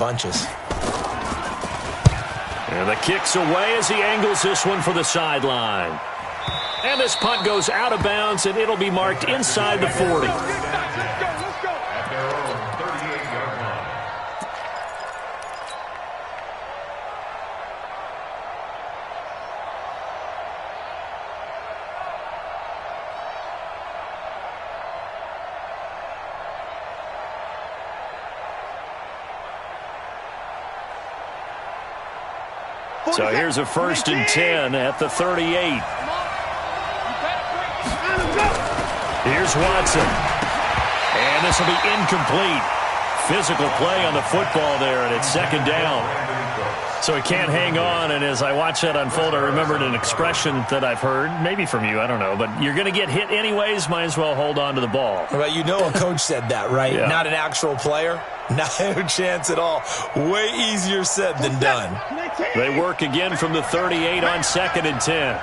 bunches. And the kick's away as he angles this one for the sideline. And this punt goes out of bounds, and it'll be marked inside the 40. So here's a 1st and 10 at the 38. Here's Watson. And this will be incomplete. Physical play on the football there, and it's 2nd down. So he can't hang on, and as I watch that unfold, I remembered an expression that I've heard, maybe from you, I don't know, but you're going to get hit anyways, might as well hold on to the ball. Well, you know a coach said that, right? Yeah. Not an actual player. Not a chance at all. Way easier said than done. They work again from the 38 on 2nd and 10.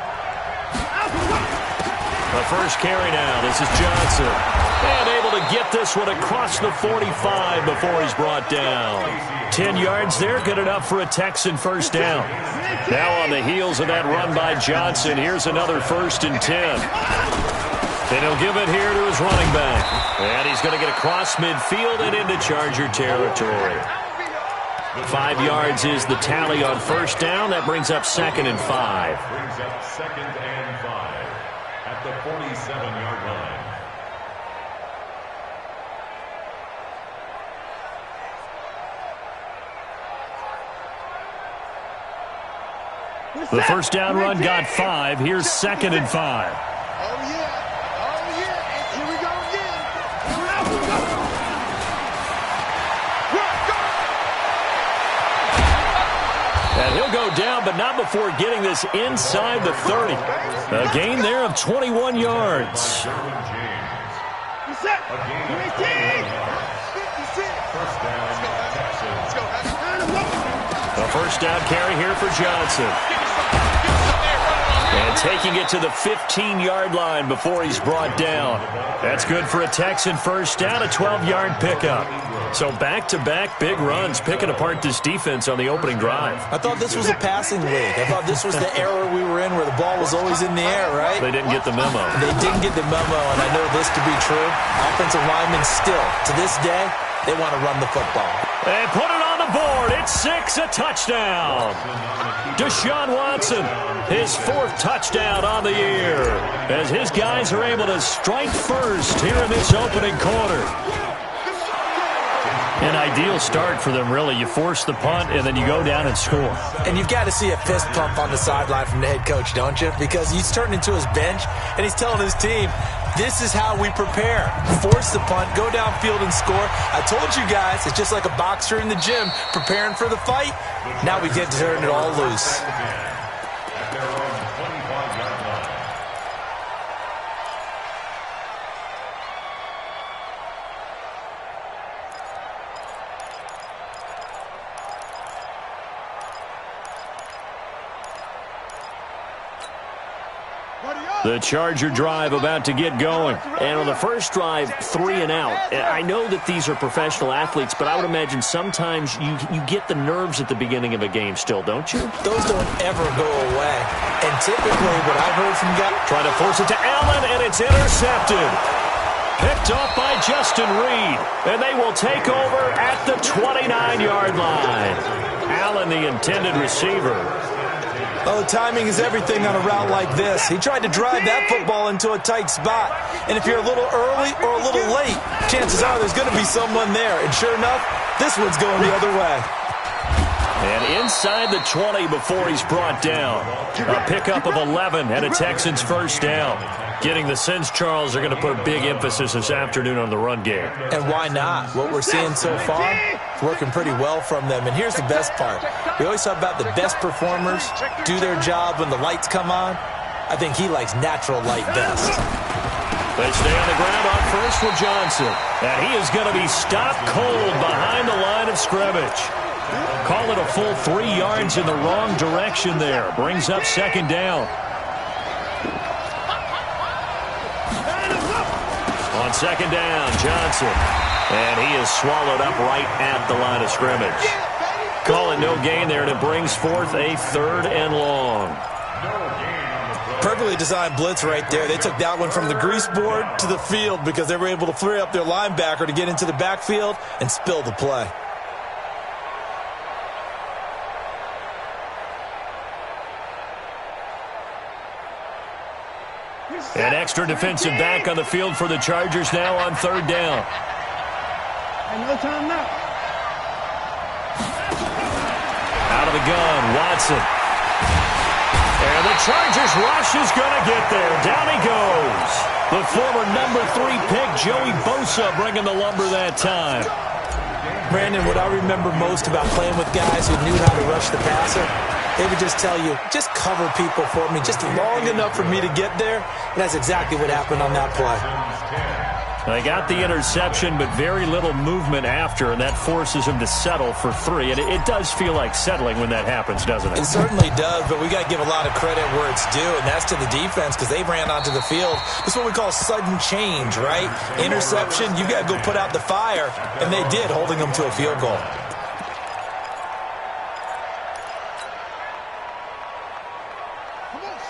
The first carry now. This is Johnson. And able to get this one across the 45 before he's brought down. 10 yards there, good enough for a Texan 1st down. Now on the heels of that run by Johnson, here's another 1st and 10. And he'll give it here to his running back. And he's going to get across midfield and into Charger territory. 5 yards is the tally on 1st down. That brings up 2nd and 5. Brings up 2nd and 5 at the 47-yard line. The 1st down run got 5. Here's 2nd and 5. And he'll go down, but not before getting this inside the 30. A gain there of 21 yards. A 1st down carry here for Johnson. And taking it to the 15-yard line before he's brought down. That's good for a Texan 1st down, a 12-yard pickup. So back-to-back big runs, picking apart this defense on the opening drive. I thought this was a passing league. I thought this was the era we were in where the ball was always in the air, right? They didn't get the memo. They didn't get the memo, and I know this to be true. Offensive linemen still, to this day, they want to run the football. They put it on the board. It's 6, a touchdown. Deshaun Watson, his 4th touchdown on the year, as his guys are able to strike first here in this opening quarter. An ideal start for them, really. You force the punt, and then you go down and score. And you've got to see a fist pump on the sideline from the head coach, don't you? Because he's turned into his bench, and he's telling his team, this is how we prepare. Force the punt, go downfield and score. I told you guys, it's just like a boxer in the gym preparing for the fight. Now we get to turn it all loose. The Charger drive about to get going. And on the first drive, 3 and out. I know that these are professional athletes, but I would imagine sometimes you get the nerves at the beginning of a game still, don't you? Those don't ever go away. And typically what I've heard from guys... Trying to force it to Allen, and it's intercepted. Picked off by Justin Reed. And they will take over at the 29-yard line. Allen, the intended receiver. Oh, timing is everything on a route like this. He tried to drive that football into a tight spot. And if you're a little early or a little late, chances are there's going to be someone there. And sure enough, this one's going the other way. And inside the 20 before he's brought down. A pickup of 11 and a Texans 1st down. Getting the sense, Charles, are going to put a big emphasis this afternoon on the run game. And why not? What we're seeing so far, it's working pretty well from them. And here's the best part. We always talk about the best performers do their job when the lights come on. I think he likes natural light best. They stay on the ground on first with Johnson. And he is going to be stopped cold behind the line of scrimmage. Call it a full 3 yards in the wrong direction there. Brings up 2nd down. On 2nd down, Johnson. And he is swallowed up right at the line of scrimmage. Calling no gain there, and it brings forth a 3rd and long. Perfectly designed blitz right there. They took that one from the grease board to the field because they were able to free up their linebacker to get into the backfield and spill the play. An extra defensive back on the field for the Chargers now on 3rd down. No time now. Out of the gun, Watson. And the Chargers rush is going to get there. Down he goes. The former number 3 pick, Joey Bosa, bringing the lumber that time. Brandon, what I remember most about playing with guys who knew how to rush the passer, they would just tell you, just cover people for me, just long enough for me to get there. And that's exactly what happened on that play. They got the interception, but very little movement after, and that forces him to settle for 3. And it does feel like settling when that happens, doesn't it? It certainly does, but we got to give a lot of credit where it's due, and that's to the defense because they ran onto the field. This is what we call sudden change, right? Interception, you got to go put out the fire, and they did, holding them to a field goal.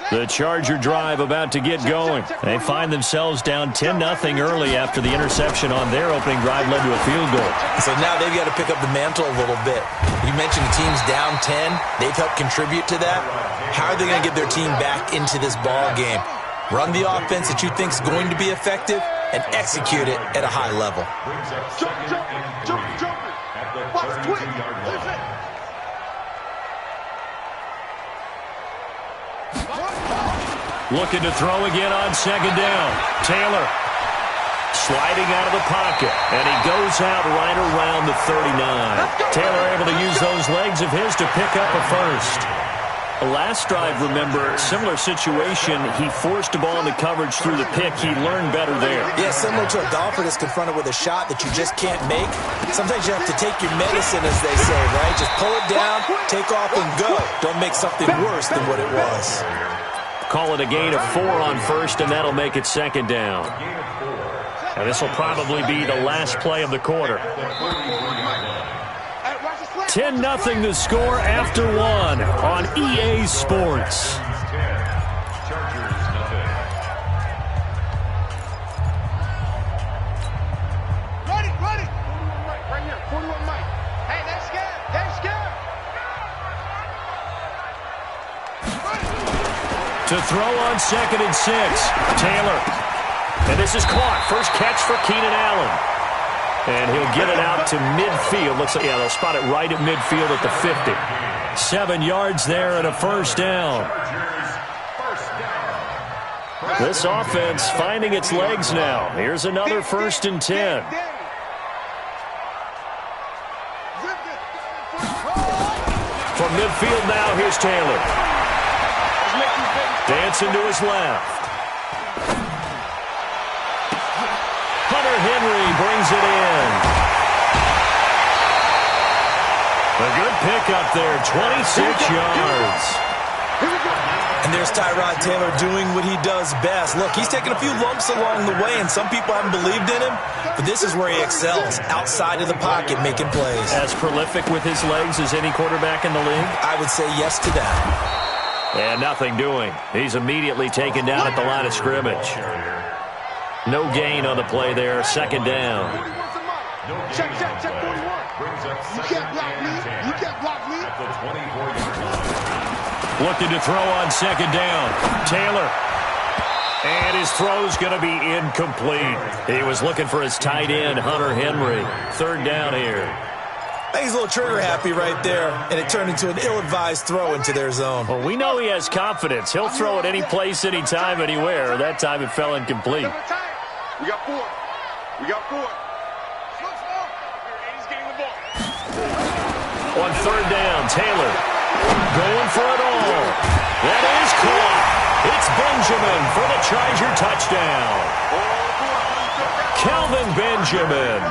The Charger drive about to get going. They find themselves down 10-0 early after the interception on their opening drive led to a field goal. So now they've got to pick up the mantle a little bit. You mentioned the team's down 10. They've helped contribute to that. How are they going to get their team back into this ball game? Run the offense that you think is going to be effective and execute it at a high level. Looking to throw again on 2nd down. Taylor sliding out of the pocket, and he goes out right around the 39. Taylor able to use those legs of his to pick up a first. The last drive, remember, similar situation. He forced the ball into coverage through the pick. He learned better there. Yeah, similar to a golfer that's confronted with a shot that you just can't make. Sometimes you have to take your medicine, as they say, right? Just pull it down, take off, and go. Don't make something worse than what it was. Call it a gain of 4 on 1st, and that'll make it 2nd down. And this will probably be the last play of the quarter. 10-0 the score after 1 on EA Sports. Ready. Right here, 41 Mike. Hey, that's good. To throw on 2nd and 6. Taylor. And this is caught. First catch for Keenan Allen. And he'll get it out to midfield. Looks like, yeah, they'll spot it right at midfield at the 50. 7 yards there and a first down. This offense finding its legs now. Here's another 1st and 10. From midfield now, here's Taylor. Dancing to his left. Hunter Henry brings it in. A good pickup there, 26 yards. And there's Tyrod Taylor doing what he does best. Look, he's taken a few lumps along the way, and some people haven't believed in him, but this is where he excels, outside of the pocket, making plays. As prolific with his legs as any quarterback in the league? I would say yes to that. And nothing doing. He's immediately taken down at the line of scrimmage. No gain on the play there. 2nd down. Check 41. You can't block me. Looking to throw on 2nd down. Taylor. And his throw's going to be incomplete. He was looking for his tight end, Hunter Henry. 3rd down here. I think he's a little trigger happy right there, and it turned into an ill-advised throw into their zone. Well, we know he has confidence. He'll throw it any place, anytime, anywhere. That time it fell incomplete. We got 4. He's getting the ball. On 3rd down, Taylor going for it all. That is caught. It's Benjamin for the Charger touchdown. Kelvin Benjamin.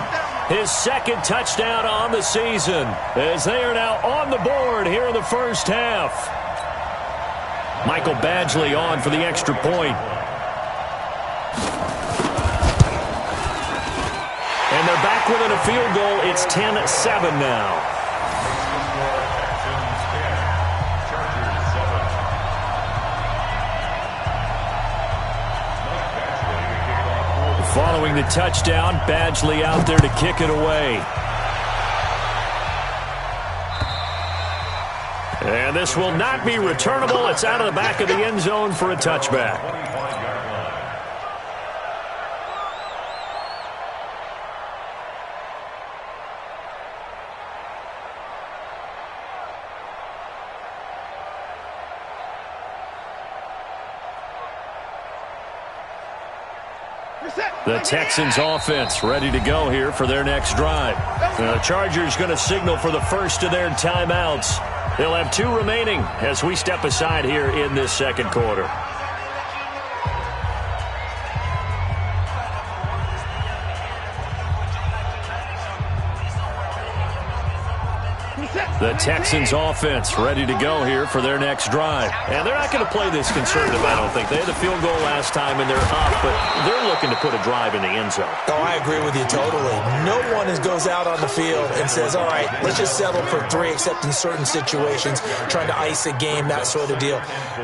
His 2nd touchdown on the season as they are now on the board here in the first half. Michael Badgley on for the extra point. And they're back back within a field goal. It's 10-7 now. Following the touchdown, Badgley out there to kick it away. And this will not be returnable. It's out of the back of the end zone for a touchback. The Texans offense ready to go here for their next drive. The Chargers going to signal for the first of their timeouts. They'll have 2 remaining as we step aside here in this second quarter. The Texans offense ready to go here for their next drive. And they're not going to play this conservative, I don't think. They had a field goal last time and they're up, but they're looking to put a drive in the end zone. Oh, I agree with you totally. No one goes out on the field and says, all right, let's just settle for 3, except in certain situations, trying to ice a game, that sort of deal.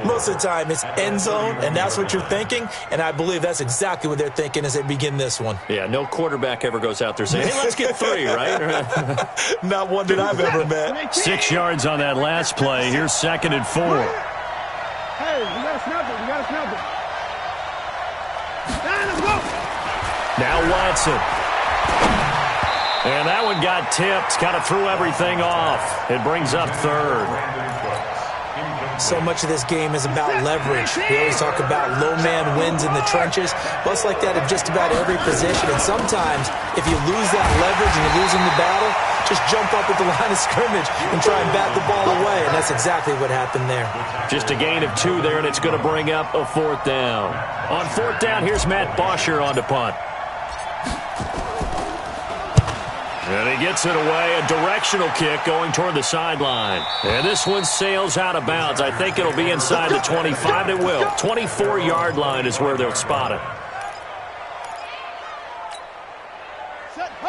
Most of the time, it's end zone, and that's what you're thinking, and I believe that's exactly what they're thinking as they begin this one. Yeah, no quarterback ever goes out there saying, hey, let's get 3, right? Not one that I've ever met. 6 yards on that last play. Here's 2nd and 4. Hey, we got to snap it. We got to snap it. Let's go. Now Watson. And that one got tipped. Kind of threw everything off. It brings up 3rd. So much of this game is about leverage. We always talk about low man wins in the trenches. Well, it's like that in just about every position. And sometimes, if you lose that leverage and you're losing the battle, just jump up at the line of scrimmage and try and bat the ball away. And that's exactly what happened there. Just a gain of 2 there, and it's going to bring up a 4th down. On 4th down, here's Matt Bosher on to punt. And he gets it away, a directional kick going toward the sideline. And this one sails out of bounds. I think it'll be inside the 25. It will. 24-yard line is where they'll spot it.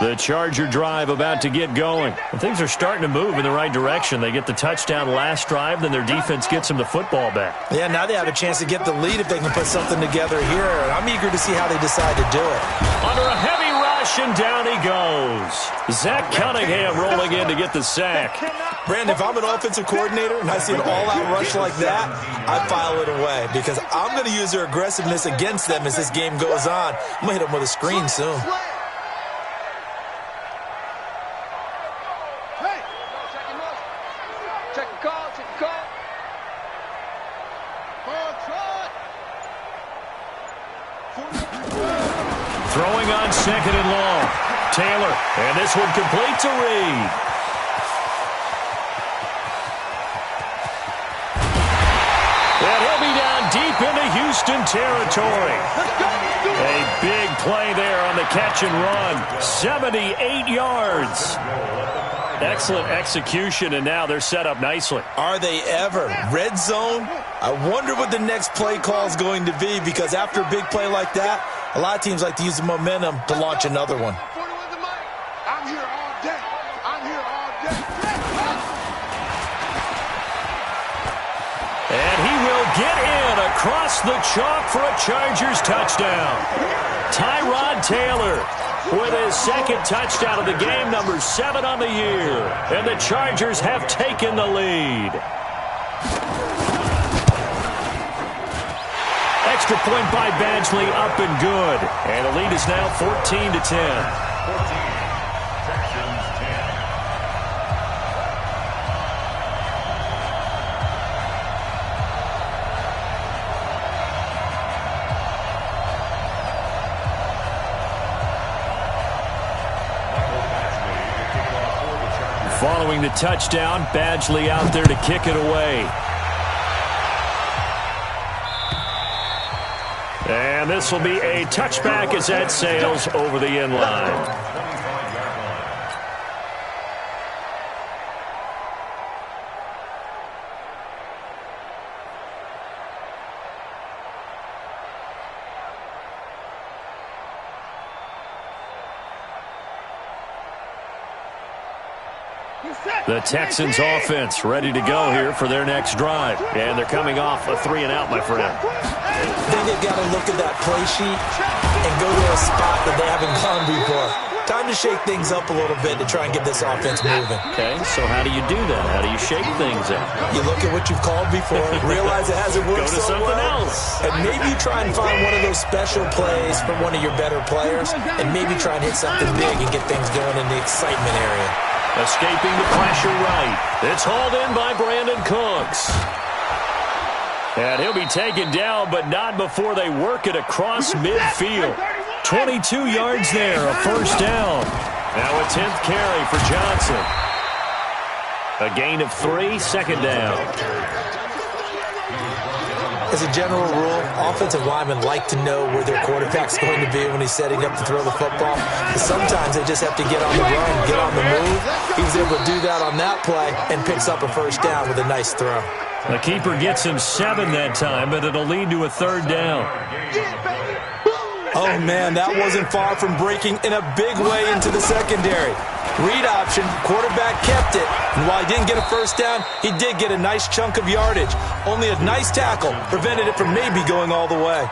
The Charger drive about to get going. And things are starting to move in the right direction. They get the touchdown last drive, then their defense gets them the football back. Yeah, now they have a chance to get the lead if they can put something together here. And I'm eager to see how they decide to do it. Under a heavy rush, and down he goes. Zach Cunningham rolling in to get the sack. Brandon, if I'm an offensive coordinator and I see an all-out rush like that, I file it away because I'm going to use their aggressiveness against them as this game goes on. I'm going to hit them with a screen soon. Throwing on 2nd and long. Taylor, and this one complete to Reed. And he'll be down deep into Houston territory. A big play there on the catch and run. 78 yards. Excellent execution, and now they're set up nicely. Are they ever? Red zone? I wonder what the next play call is going to be because after a big play like that, a lot of teams like to use the momentum to launch another one. I'm here all day. I'm here all day. And he will get in across the chalk for a Chargers touchdown. Tyrod Taylor with his 2nd touchdown of the game, number 7 on the year. And the Chargers have taken the lead. Extra point by Badgley, up and good. And the lead is now 14-10. 14, Texans 10. Following the touchdown, Badgley out there to kick it away. And this will be a touchback as that sails over the end line. The Texans offense ready to go here for their next drive. And they're coming off a 3-and-out, my friend. I think they've got to look at that play sheet and go to a spot that they haven't gone before. Time to shake things up a little bit to try and get this offense moving. Okay, so how do you do that? How do you shake things up? You look at what you've called before, realize it hasn't worked so so something well, else. and maybe you try and find one of those special plays from one of your better players, and maybe try and hit something big and get things going in the excitement area. Escaping the pressure right. It's hauled in by Brandon Cooks. And he'll be taken down, but not before they work it across midfield. 22 yards there, a first down. Now a 10th carry for Johnson. A gain of 3, second down. As a general rule, offensive linemen like to know where their quarterback's going to be when he's setting up to throw the football. But sometimes they just have to get on the run, get on the move. He was able to do that on that play and picks up a first down with a nice throw. The keeper gets him 7 that time, but it'll lead to a third down. Oh, man, that wasn't far from breaking in a big way into the secondary. Read option, quarterback kept it, and while he didn't get a first down, he did get a nice chunk of yardage. Only a nice tackle prevented it from maybe going all the way.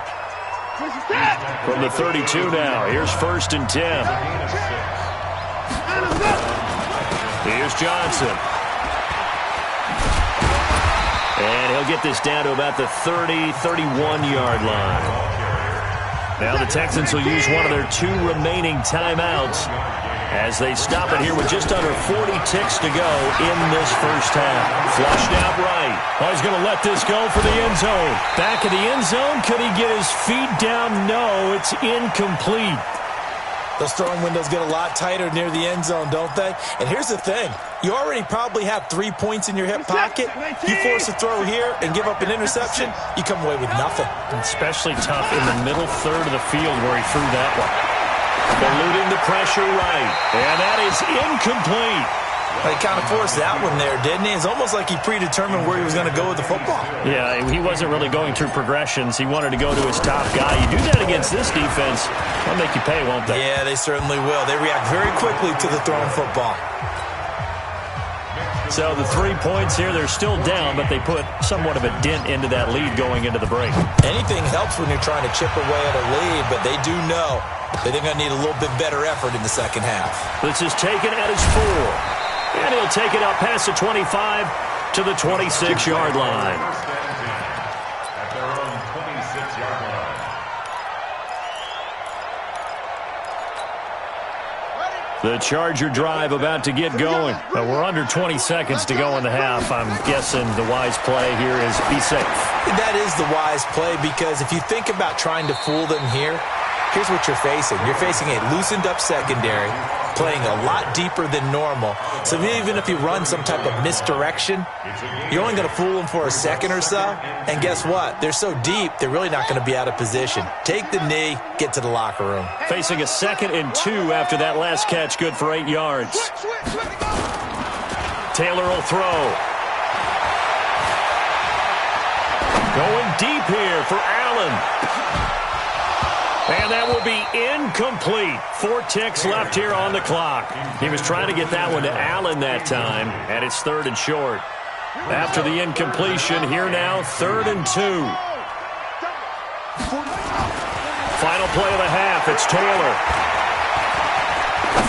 From the 32 now, here's 1st and 10. Here's Johnson. And he'll get this down to about the 30, 31-yard line. Now the Texans will use one of their 2 remaining timeouts as they stop it here with just under 40 ticks to go in this first half. Flushed out right. Oh, he's going to let this go for the end zone. Back of the end zone. Could he get his feet down? No, it's incomplete. Those throwing windows get a lot tighter near the end zone, don't they? And here's the thing. You already probably have 3 points in your hip pocket. You force a throw here and give up an interception, you come away with nothing. Especially tough in the middle third of the field where he threw that one. Eluding the pressure right. And that is incomplete. He kind of forced that one there, didn't he? It's almost like he predetermined where he was going to go with the football. Yeah, he wasn't really going through progressions. He wanted to go to his top guy. You do that against this defense, they'll make you pay, won't they? Yeah, they certainly will. They react very quickly to the thrown football. So the 3 points here, they're still down, but they put somewhat of a dent into that lead going into the break. Anything helps when you're trying to chip away at a lead, but they do know that they're going to need a little bit better effort in the second half. This is taken at his 4. And he'll take it up past the 25 to the 26-yard line. At their own 26-yard line. The Charger drive about to get going. We're under 20 seconds to go in the half. I'm guessing the wise play here is be safe. That is the wise play because if you think about trying to fool them here, here's what you're facing. You're facing a loosened-up secondary, playing a lot deeper than normal. So even if you run some type of misdirection, you're only going to fool them for a second or so. And guess what? They're so deep, they're really not going to be out of position. Take the knee, get to the locker room. Facing a 2nd and 2 after that last catch, good for 8 yards. Taylor will throw. Going deep here for Allen. And that will be incomplete. 4 ticks left here on the clock. He was trying to get that one to Allen that time, and it's 3rd and short. After the incompletion, here now, 3rd and 2. Final play of the half, it's Taylor.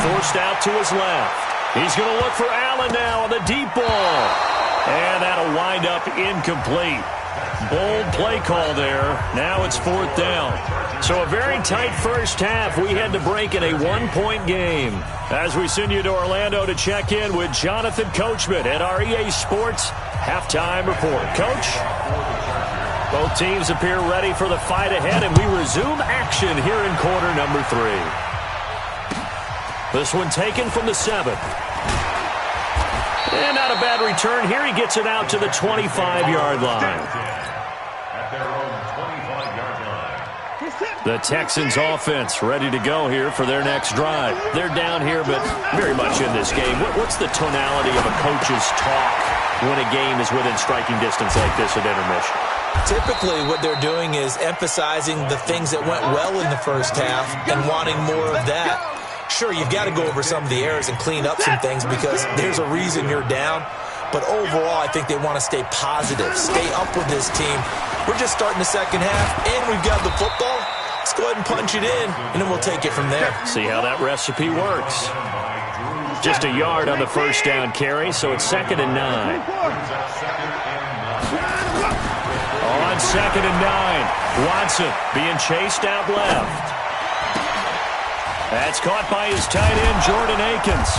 Forced out to his left. He's going to look for Allen now on the deep ball. And that'll wind up incomplete. Bold play call there. Now it's 4th down. So a very tight first half. We had to break in a 1-point game. As we send you to Orlando to check in with Jonathan Coachman at our EA Sports Halftime Report. Coach? Both teams appear ready for the fight ahead, and we resume action here in quarter number 3. This one taken from the 7. And not a bad return here. He gets it out to the 25-yard line. At their own 25-yard line. The Texans offense ready to go here for their next drive. They're down here, but very much in this game. What's the tonality of a coach's talk when a game is within striking distance like this at intermission? Typically, what they're doing is emphasizing the things that went well in the first half and wanting more of that. Sure, you've got to go over some of the errors and clean up some things because there's a reason you're down. But overall, I think they want to stay positive, stay up with this team. We're just starting the second half, and we've got the football. Let's go ahead and punch it in, and then we'll take it from there. See how that recipe works. Just a yard on the first down carry, so it's 2nd and 9. On 2nd and 9, Watson being chased out left. That's caught by his tight end, Jordan Akins.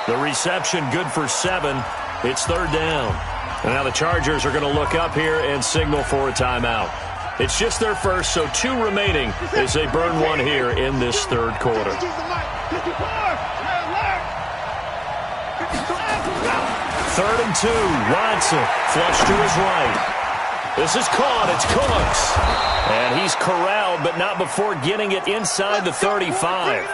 The reception good for 7. It's 3rd down. And now the Chargers are going to look up here and signal for a timeout. It's just their first, so 2 remaining as they burn 1 here in this 3rd quarter. 3rd and 2, Watson flush to his right. This is caught. It's Cooks. And he's corralled, but not before getting it inside the 35.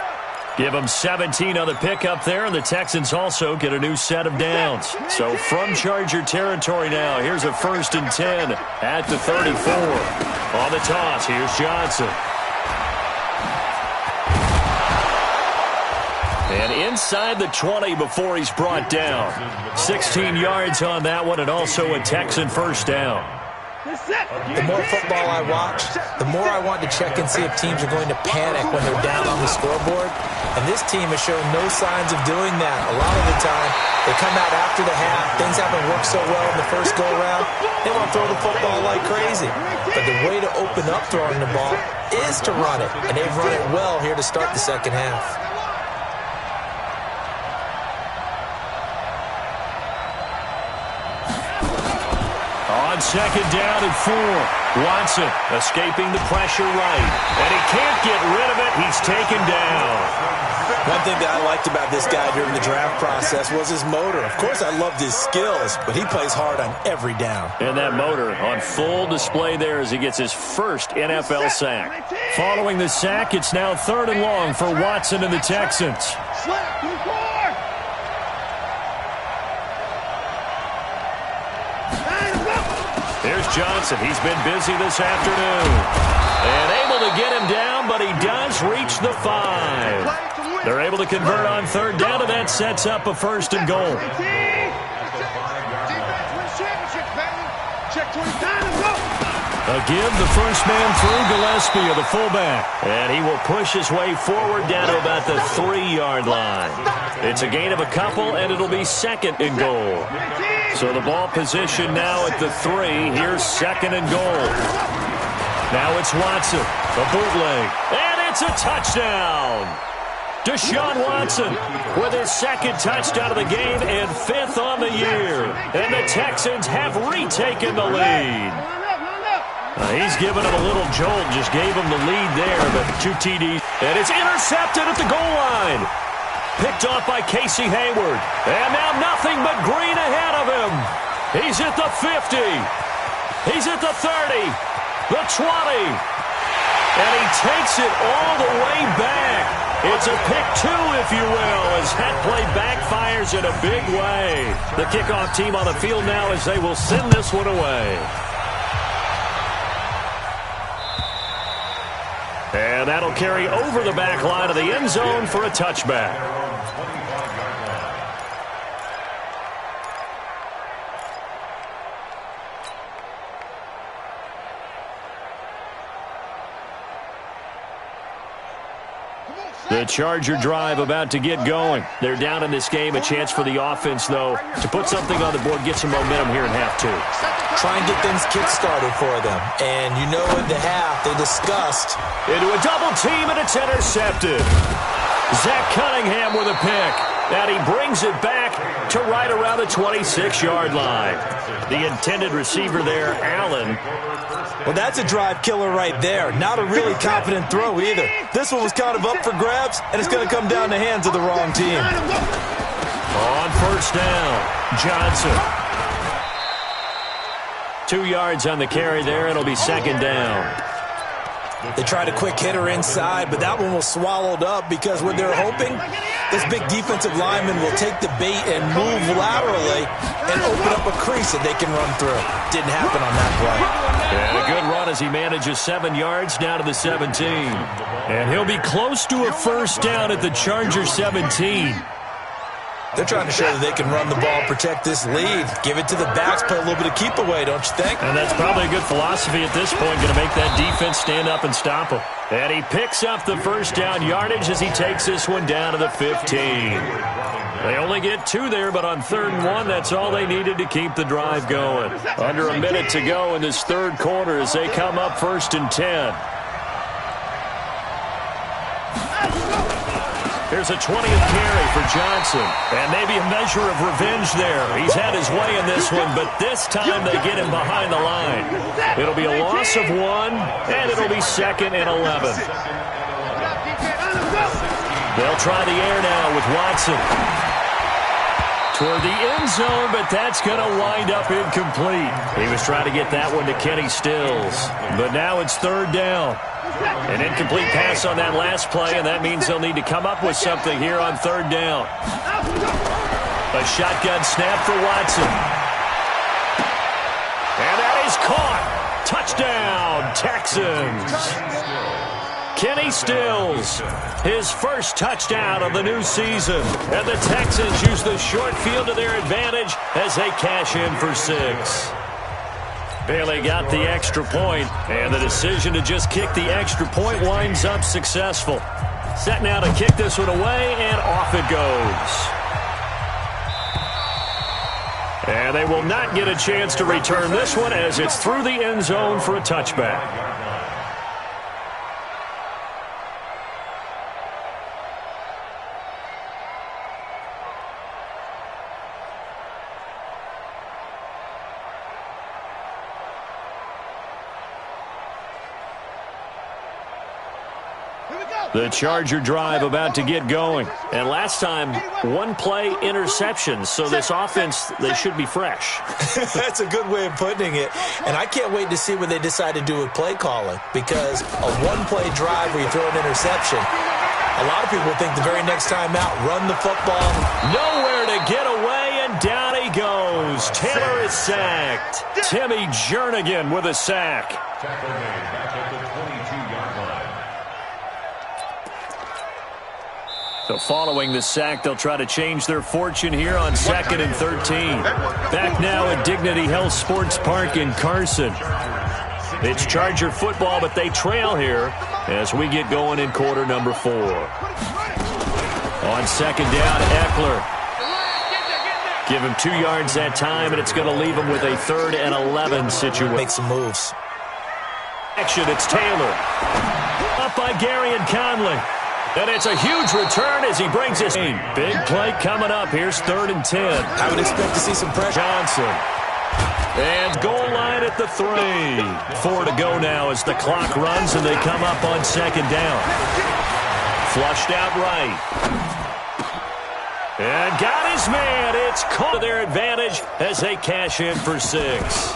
Give them 17 on the pickup there, and the Texans also get a new set of downs. So from Charger territory now, here's a 1st and 10 at the 34. On the toss, here's Johnson. And inside the 20 before he's brought down. 16 yards on that one, and also a Texan 1st down. The more football I watch, the more I want to check and see if teams are going to panic when they're down on the scoreboard. And this team has shown no signs of doing that. A lot of the time, they come out after the half. Things haven't worked so well in the first go-around. They want to throw the football like crazy. But the way to open up throwing the ball is to run it. And they've run it well here to start the second half. On 2nd down and 4, Watson escaping the pressure right. And he can't get rid of it. He's taken down. One thing that I liked about this guy during the draft process was his motor. Of course, I loved his skills, but he plays hard on every down. And that motor on full display there as he gets his first NFL sack. Following the sack, it's now 3rd and long for Watson and the Texans. Here's Johnson. He's been busy this afternoon. And able to get him down, but he does reach the 5. They're able to convert on 3rd down, and that sets up a 1st and goal. Again, the first man through, Gillespie, the fullback. And he will push his way forward down to about the 3-yard line. It's a gain of a couple, and it'll be 2nd and goal. So the ball position now at the 3. Here's 2nd and goal. Now it's Watson, a bootleg, and it's a touchdown. Deshaun Watson with his 2nd touchdown of the game and 5th on the year. And the Texans have retaken the lead. He's given him a little jolt, just gave him the lead there, but 2 TDs. And it's intercepted at the goal line. Picked off by Casey Hayward. And now nothing but green ahead of him. He's at the 50. He's at the 30. The 20. And he takes it all the way back. It's a pick 2, if you will, as that play backfires in a big way. The kickoff team on the field now as they will send this one away. And that'll carry over the back line of the end zone for a touchback. The Charger drive about to get going. They're down in this game. A chance for the offense, though, to put something on the board, get some momentum here in half 2. Try and get things kick-started for them. And you know in the half, they discussed. Into a double team, and it's intercepted. Zach Cunningham with a pick. And he brings it back to right around the 26-yard line. The intended receiver there, Allen. Well, that's a drive killer right there. Not a really confident throw either. This one was kind of up for grabs, and it's going to come down the hands of the wrong team. On 1st down, Johnson. 2 yards on the carry there. It'll be 2nd down. They tried a quick hitter inside, but that one was swallowed up because what they're hoping, this big defensive lineman will take the bait and move laterally and open up a crease that they can run through. Didn't happen on that play. And a good run as he manages 7 yards down to the 17. And he'll be close to a first down at the Charger 17. They're trying to show that they can run the ball, protect this lead. Give it to the backs, play a little bit of keep away, don't you think? And that's probably a good philosophy at this point, going to make that defense stand up and stop him. And he picks up the first down yardage as he takes this one down to the 15. They only get 2 there, but on 3rd and 1, that's all they needed to keep the drive going. Under a minute to go in this 3rd quarter as they come up 1st and 10. Here's a 20th carry for Johnson. And maybe a measure of revenge there. He's had his way in this one, but this time they get him behind the line. It'll be a loss of 1, and it'll be 2nd and 11. They'll try the air now with Watson. Toward the end zone, but that's going to wind up incomplete. He was trying to get that one to Kenny Stills. But now it's 3rd down. An incomplete pass on that last play, and that means they'll need to come up with something here on 3rd down. A shotgun snap for Watson. And that is caught. Touchdown, Texans. Kenny Stills, his first touchdown of the new season. And the Texans use the short field to their advantage as they cash in for 6. Bailey got the extra point, and the decision to just kick the extra point winds up successful. Set now to kick this one away, and off it goes. And they will not get a chance to return this one as it's through the end zone for a touchback. The Charger drive about to get going. And last time, 1 play interception. So this offense, they should be fresh. That's a good way of putting it. And I can't wait to see what they decide to do with play calling. Because a 1-play drive where you throw an interception, a lot of people think the very next time out, run the football. Nowhere to get away, and down he goes. Taylor is sacked. Timmy Jernigan with a sack. Tackle made back at the 22-yard line. So following the sack, they'll try to change their fortune here on 2nd and 13. Back now at Dignity Health Sports Park in Carson. It's Charger football, but they trail here as we get going in quarter number 4. On 2nd down, Eckler. Give him 2 yards that time, and it's going to leave him with a 3rd and 11 situation. Make some moves. Action, it's Taylor. Up by Gary and Conley. And it's a huge return as he brings this in. Big play coming up. Here's 3rd and 10. I would expect to see some pressure. Johnson. And goal line at the 3. 4 to go now as the clock runs and they come up on 2nd down. Flushed out right. And got his man. It's caught to their advantage as they cash in for 6.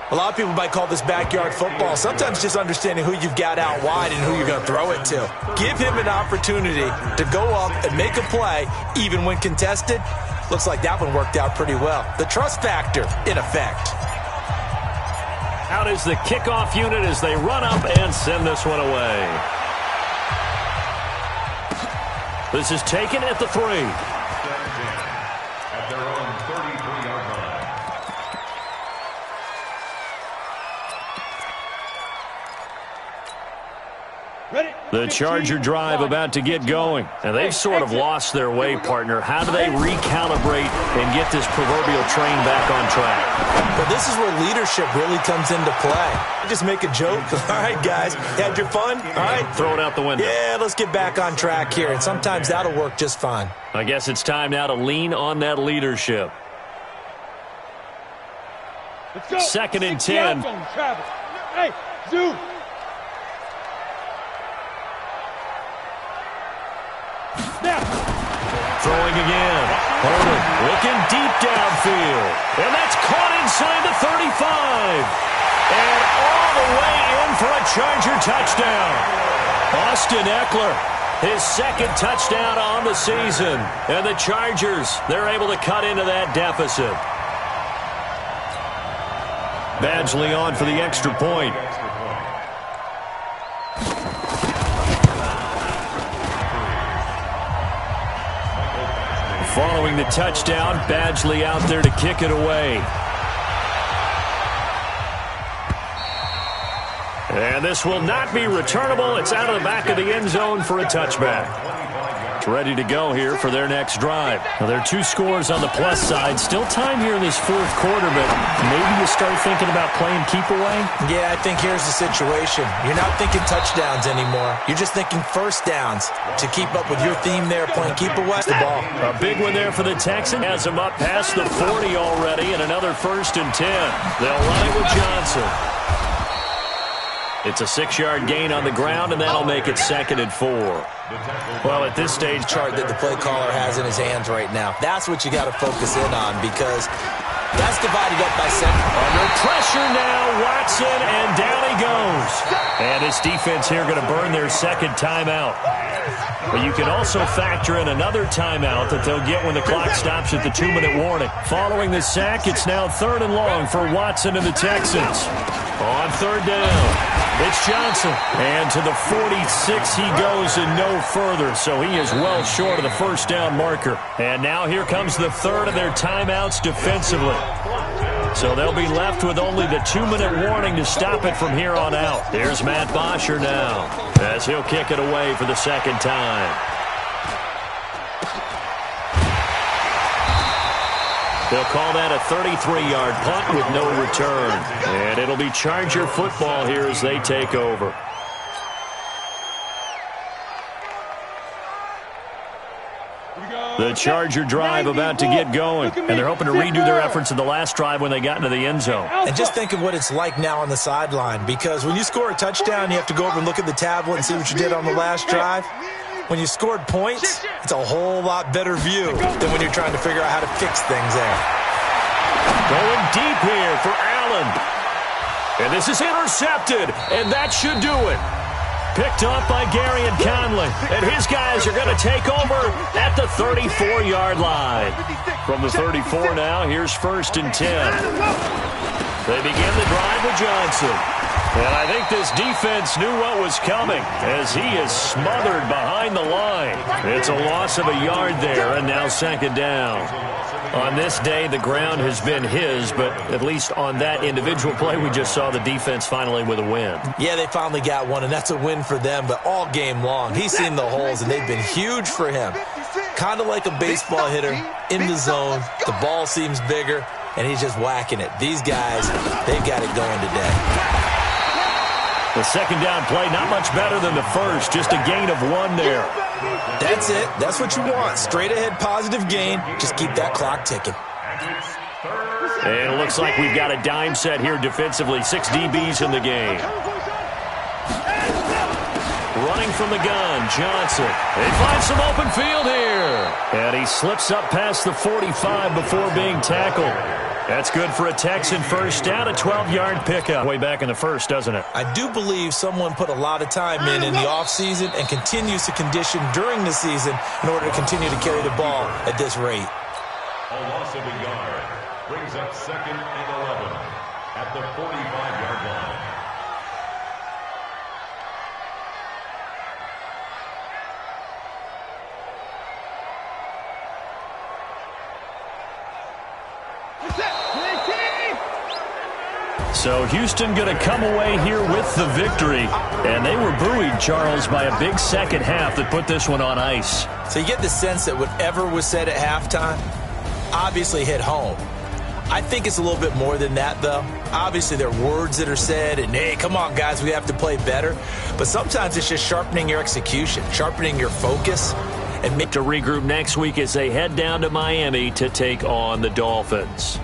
A lot of people might call this backyard football. Sometimes just understanding who you've got out wide and who you're going to throw it to. Give him an opportunity to go up and make a play, even when contested. Looks like that one worked out pretty well. The trust factor, in effect. Out is the kickoff unit as they run up and send this one away. This is taken at the 3. At their own 33-yard line. The Charger drive about to get going. And they've sort of lost their way, partner. How do they recalibrate and get this proverbial train back on track? Well, this is where leadership really comes into play. Just make a joke. All right, guys, had your fun? All right. Throw it out the window. Yeah, let's get back on track here. And sometimes that'll work just fine. I guess it's time now to lean on that leadership. 2nd and 10. Hey, Zoo. Throwing again. Holding. Looking deep downfield. And that's caught inside the 35. And all the way in for a Charger touchdown. Austin Eckler, his second touchdown on the season. And the Chargers, they're able to cut into that deficit. Badgley on for the extra point. Following the touchdown, Badgley out there to kick it away. And this will not be returnable. It's out of the back of the end zone for a touchback. Ready to go here for their next drive. Now, there are 2 scores on the plus side. Still time here in this fourth quarter, but maybe you start thinking about playing keep away? Yeah, I think here's the situation. You're not thinking touchdowns anymore. You're just thinking first downs. To keep up with your theme there, playing keep away the ball. A big one there for the Texans. Has them up past the 40 already, and another 1st and 10. They'll run it with Johnson. It's a 6-yard gain on the ground, and that'll make it 2nd and 4. Well, at this stage, chart that the play caller has in his hands right now. That's what you got to focus in on, because that's divided up by center. Under pressure now, Watson, and down he goes. And this defense here going to burn their second timeout. But you can also factor in another timeout that they'll get when the clock stops at the 2-minute warning. Following the sack, it's now 3rd and long for Watson and the Texans. On 3rd down, it's Johnson. And to the 46 he goes and no further. So he is well short of the first down marker. And now here comes the 3rd of their timeouts defensively. So they'll be left with only the 2-minute warning to stop it from here on out. Here's Matt Bosher now as he'll kick it away for the second time. They'll call that a 33-yard punt with no return. And it'll be Charger football here as they take over. The Charger drive about to get going. And they're hoping to redo their efforts in the last drive when they got into the end zone. And just think of what it's like now on the sideline. Because when you score a touchdown, you have to go over and look at the tablet and see what you did on the last drive. When you scored points, it's a whole lot better view than when you're trying to figure out how to fix things there. Going deep here for Allen. And this is intercepted, and that should do it. Picked off by Gary and Conley. And his guys are going to take over at the 34-yard line. From the 34 now, here's 1st and 10. They begin the drive with Johnson. And I think this defense knew what was coming as he is smothered behind the line. It's a loss of a yard there, and now 2nd down. On this day, the ground has been his, but at least on that individual play, we just saw the defense finally with a win. Yeah, they finally got one, and that's a win for them, but all game long, he's seen the holes, and they've been huge for him. Kind of like a baseball hitter in the zone. The ball seems bigger, and he's just whacking it. These guys, they've got it going today. The second down play, not much better than the first, just a gain of 1 there. That's it. That's what you want. Straight ahead positive gain. Just keep that clock ticking. And it looks like we've got a dime set here defensively. 6 DBs in the game. Running from the gun, Johnson. They find some open field here. And he slips up past the 45 before being tackled. That's good for a Texan first down, a 12-yard pickup. Way back in the first, doesn't it? I do believe someone put a lot of time in the offseason and continues to condition during the season in order to continue to carry the ball at this rate. A loss of a yard brings up 2nd and 11 at the 45-yard line. So Houston going to come away here with the victory. And they were buoyed, Charles, by a big second half that put this one on ice. So you get the sense that whatever was said at halftime obviously hit home. I think it's a little bit more than that, though. Obviously, there are words that are said, and, hey, come on, guys, we have to play better. But sometimes it's just sharpening your execution, sharpening your focus. And to regroup next week as they head down to Miami to take on the Dolphins.